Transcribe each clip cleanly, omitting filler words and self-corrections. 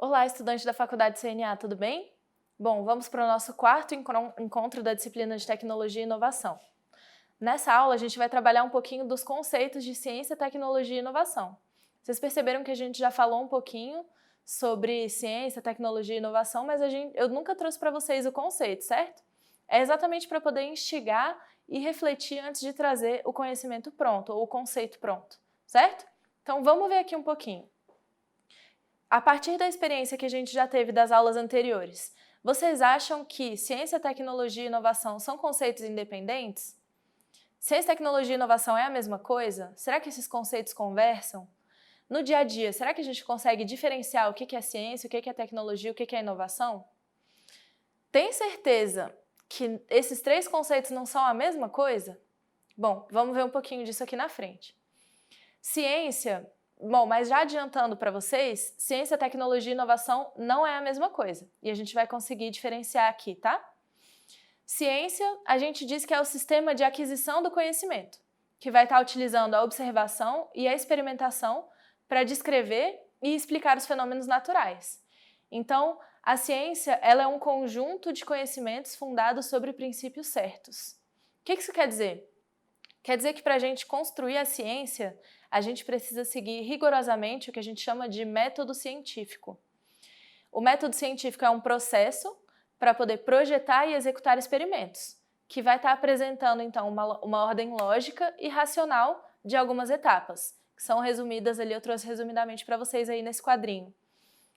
Olá, estudante da Faculdade CNA, tudo bem? Bom, vamos para o nosso quarto encontro da disciplina de Tecnologia e Inovação. Nessa aula, a gente vai trabalhar um pouquinho dos conceitos de ciência, tecnologia e inovação. Vocês perceberam que a gente já falou um pouquinho sobre ciência, tecnologia e inovação, mas eu nunca trouxe para vocês o conceito, certo? É exatamente para poder instigar e refletir antes de trazer o conhecimento pronto, ou o conceito pronto, certo? Então vamos ver aqui um pouquinho. A partir da experiência que a gente já teve das aulas anteriores, vocês acham que ciência, tecnologia e inovação são conceitos independentes? Ciência, tecnologia e inovação é a mesma coisa? Será que esses conceitos conversam? No dia a dia, será que a gente consegue diferenciar o que é ciência, o que é tecnologia, o que é inovação? Tem certeza que esses três conceitos não são a mesma coisa? Bom, vamos ver um pouquinho disso aqui na frente. Ciência, bom, mas já adiantando para vocês, ciência, tecnologia e inovação não é a mesma coisa. E a gente vai conseguir diferenciar aqui, tá? Ciência, a gente diz que é o sistema de aquisição do conhecimento, que vai estar utilizando a observação e a experimentação para descrever e explicar os fenômenos naturais. Então, a ciência, ela é um conjunto de conhecimentos fundados sobre princípios certos. O que isso quer dizer? Quer dizer que para a gente construir a ciência, a gente precisa seguir rigorosamente o que a gente chama de método científico. O método científico é um processo para poder projetar e executar experimentos, que vai estar apresentando, então, uma ordem lógica e racional de algumas etapas, que são resumidas ali, eu trouxe resumidamente para vocês aí nesse quadrinho.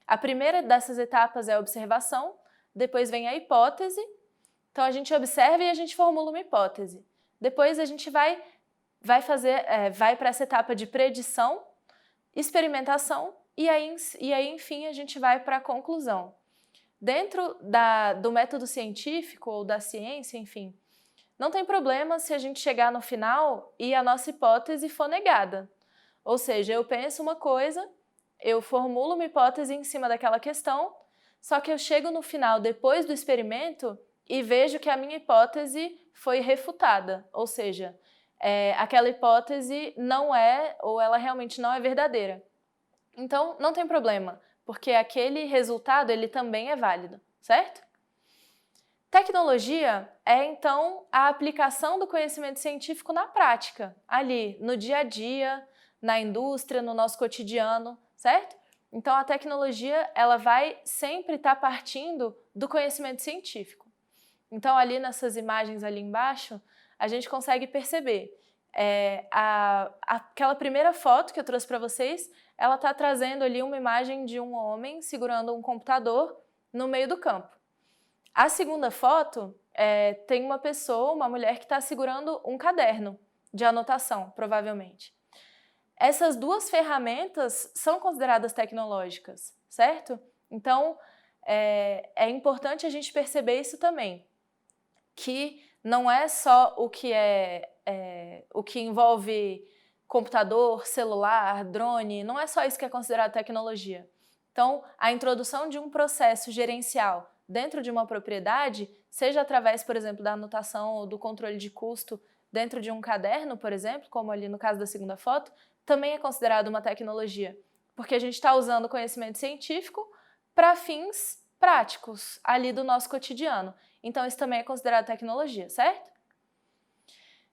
A primeira dessas etapas é a observação, depois vem a hipótese, então a gente observa e a gente formula uma hipótese. Depois a gente vai para essa etapa de predição, experimentação e aí, enfim, a gente vai para a conclusão. Dentro do método científico ou da ciência, enfim, não tem problema se a gente chegar no final e a nossa hipótese for negada. Ou seja, eu penso uma coisa, eu formulo uma hipótese em cima daquela questão, só que eu chego no final, depois do experimento, e vejo que a minha hipótese foi refutada, ou seja, aquela hipótese não é, ou ela realmente não é verdadeira. Então, não tem problema, porque aquele resultado ele também é válido, certo? Tecnologia é, então, a aplicação do conhecimento científico na prática, ali, no dia a dia, na indústria, no nosso cotidiano, certo? Então, a tecnologia ela vai sempre estar partindo do conhecimento científico. Então, ali nessas imagens ali embaixo, a gente consegue perceber. Aquela primeira foto que eu trouxe para vocês, ela está trazendo ali uma imagem de um homem segurando um computador no meio do campo. A segunda foto tem uma pessoa, uma mulher que está segurando um caderno de anotação, provavelmente. Essas duas ferramentas são consideradas tecnológicas, certo? Então, é importante a gente perceber isso também, que não é só o que envolve computador, celular, drone, não é só isso que é considerado tecnologia. Então, a introdução de um processo gerencial dentro de uma propriedade, seja através, por exemplo, da anotação ou do controle de custo dentro de um caderno, por exemplo, como ali no caso da segunda foto, também é considerado uma tecnologia, porque a gente está usando o conhecimento científico para fins práticos ali do nosso cotidiano. Então, isso também é considerado tecnologia, certo?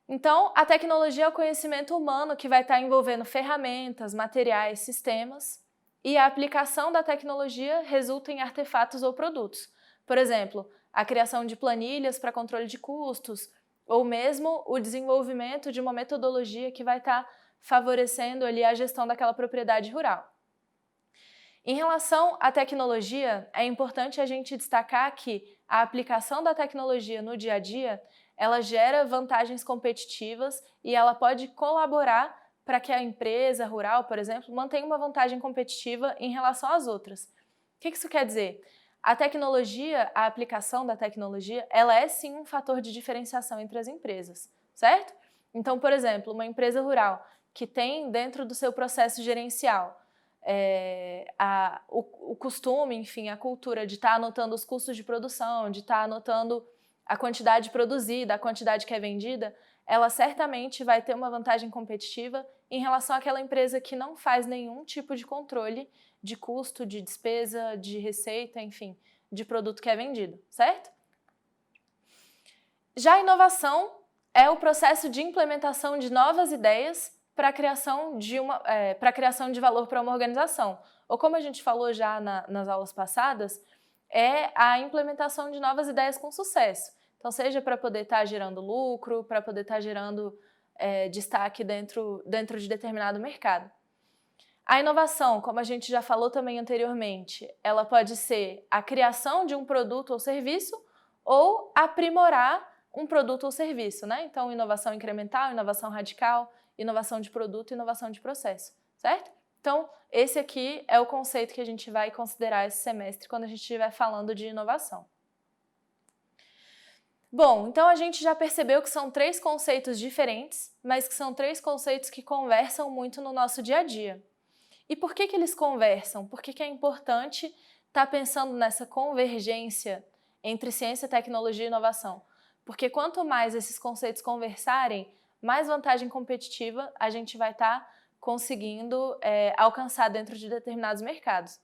Então, a tecnologia é o conhecimento humano que vai estar envolvendo ferramentas, materiais, sistemas, e a aplicação da tecnologia resulta em artefatos ou produtos. Por exemplo, a criação de planilhas para controle de custos, ou mesmo o desenvolvimento de uma metodologia que vai estar favorecendo ali a gestão daquela propriedade rural. Em relação à tecnologia, é importante a gente destacar que a aplicação da tecnologia no dia a dia, ela gera vantagens competitivas e ela pode colaborar para que a empresa rural, por exemplo, mantenha uma vantagem competitiva em relação às outras. O que isso quer dizer? A tecnologia, a aplicação da tecnologia, ela é sim um fator de diferenciação entre as empresas, certo? Então, por exemplo, uma empresa rural que tem dentro do seu processo gerencial o costume, enfim, a cultura de estar anotando os custos de produção, de estar anotando a quantidade produzida, a quantidade que é vendida, ela certamente vai ter uma vantagem competitiva em relação àquela empresa que não faz nenhum tipo de controle de custo, de despesa, de receita, enfim, de produto que é vendido, certo? Já a inovação é o processo de implementação de novas ideias para a criação de valor para uma organização. Ou como a gente falou já nas aulas passadas, é a implementação de novas ideias com sucesso. Então, seja para poder estar gerando lucro, para poder estar gerando destaque dentro de determinado mercado. A inovação, como a gente já falou também anteriormente, ela pode ser a criação de um produto ou serviço ou aprimorar um produto ou serviço, né? Então, inovação incremental, inovação radical, inovação de produto e inovação de processo, certo? Então, esse aqui é o conceito que a gente vai considerar esse semestre quando a gente estiver falando de inovação. Bom, então a gente já percebeu que são 3 conceitos diferentes, mas que são 3 conceitos que conversam muito no nosso dia a dia. E por que eles conversam? Por que é importante estar pensando nessa convergência entre ciência, tecnologia e inovação? Porque quanto mais esses conceitos conversarem, mais vantagem competitiva a gente vai estar conseguindo alcançar dentro de determinados mercados. O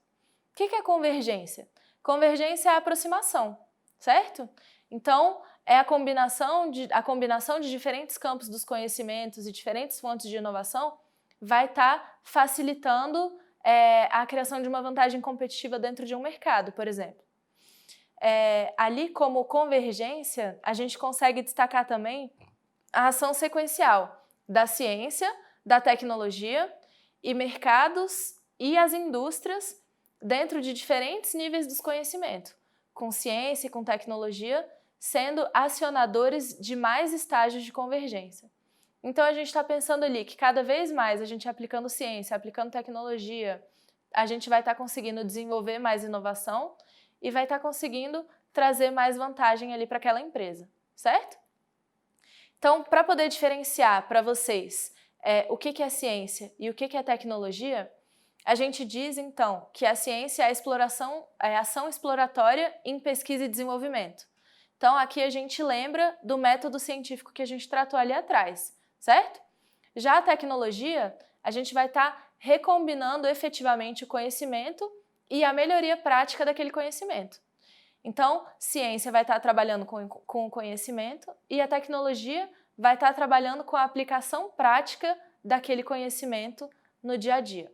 que é convergência? Convergência é a aproximação, certo? Então, é a combinação de diferentes campos dos conhecimentos e diferentes fontes de inovação vai estar facilitando a criação de uma vantagem competitiva dentro de um mercado, por exemplo. Ali, como convergência, a gente consegue destacar também a ação sequencial da ciência, da tecnologia e mercados e as indústrias dentro de diferentes níveis dos conhecimentos, com ciência e com tecnologia, sendo acionadores de mais estágios de convergência. Então, a gente está pensando ali que cada vez mais a gente aplicando ciência, aplicando tecnologia, a gente vai estar conseguindo desenvolver mais inovação e vai estar conseguindo trazer mais vantagem ali para aquela empresa, certo? Então, para poder diferenciar para vocês o que é ciência e o que é tecnologia, a gente diz, então, que a ciência é a ação exploratória em pesquisa e desenvolvimento. Então, aqui a gente lembra do método científico que a gente tratou ali atrás, certo? Já a tecnologia, a gente vai estar recombinando efetivamente o conhecimento e a melhoria prática daquele conhecimento. Então, ciência vai estar trabalhando com o conhecimento e a tecnologia vai estar trabalhando com a aplicação prática daquele conhecimento no dia a dia.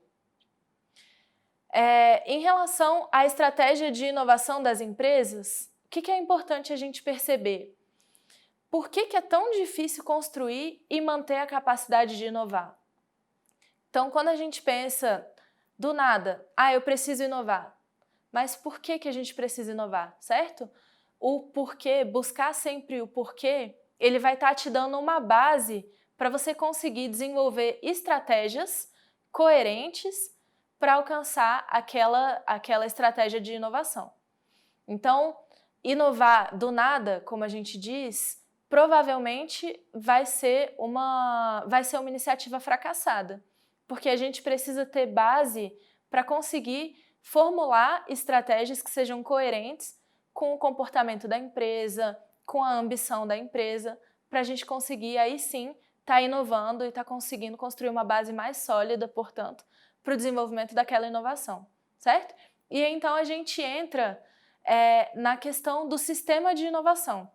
Em relação à estratégia de inovação das empresas, o que é importante a gente perceber? Por que é tão difícil construir e manter a capacidade de inovar? Então, quando a gente pensa do nada, eu preciso inovar. Mas por que a gente precisa inovar, certo? O porquê, buscar sempre o porquê, ele vai estar te dando uma base para você conseguir desenvolver estratégias coerentes para alcançar aquela estratégia de inovação. Então, inovar do nada, como a gente diz, provavelmente vai ser uma iniciativa fracassada, porque a gente precisa ter base para conseguir formular estratégias que sejam coerentes com o comportamento da empresa, com a ambição da empresa, para a gente conseguir aí sim estar inovando e estar conseguindo construir uma base mais sólida, portanto, para o desenvolvimento daquela inovação, certo? E então a gente entra na questão do sistema de inovação.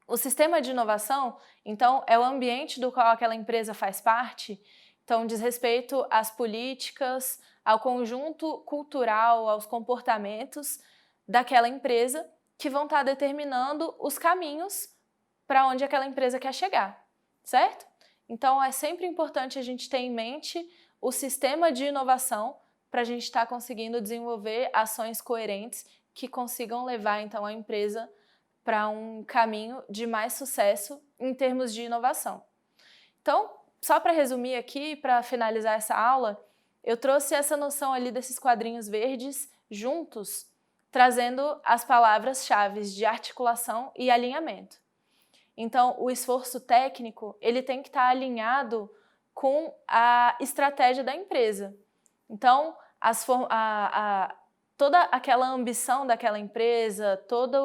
O sistema de inovação, então, é o ambiente do qual aquela empresa faz parte, então diz respeito às políticas, ao conjunto cultural, aos comportamentos daquela empresa que vão estar determinando os caminhos para onde aquela empresa quer chegar, certo? Então, é sempre importante a gente ter em mente o sistema de inovação para a gente estar conseguindo desenvolver ações coerentes que consigam levar, então, a empresa para um caminho de mais sucesso em termos de inovação. Então, só para resumir aqui, para finalizar essa aula, eu trouxe essa noção ali desses quadrinhos verdes juntos, trazendo as palavras-chave de articulação e alinhamento. Então, o esforço técnico, ele tem que estar alinhado com a estratégia da empresa. Então, toda aquela ambição daquela empresa, toda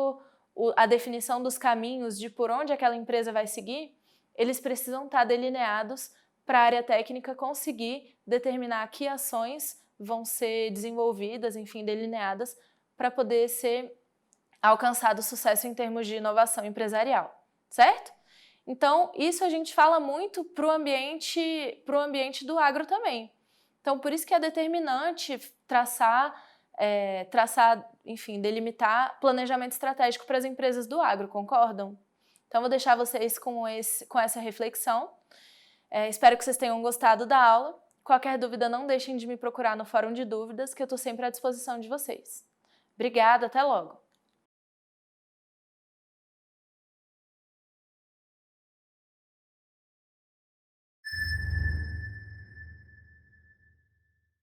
a definição dos caminhos de por onde aquela empresa vai seguir, eles precisam estar delineados para a área técnica conseguir determinar que ações vão ser desenvolvidas, enfim, delineadas para poder ser alcançado sucesso em termos de inovação empresarial, certo? Então, isso a gente fala muito para o ambiente do agro também. Então, por isso que é determinante traçar, enfim, delimitar planejamento estratégico para as empresas do agro, concordam? Então, vou deixar vocês com essa reflexão. Espero que vocês tenham gostado da aula. Qualquer dúvida, não deixem de me procurar no Fórum de Dúvidas, que eu estou sempre à disposição de vocês. Obrigada, até logo!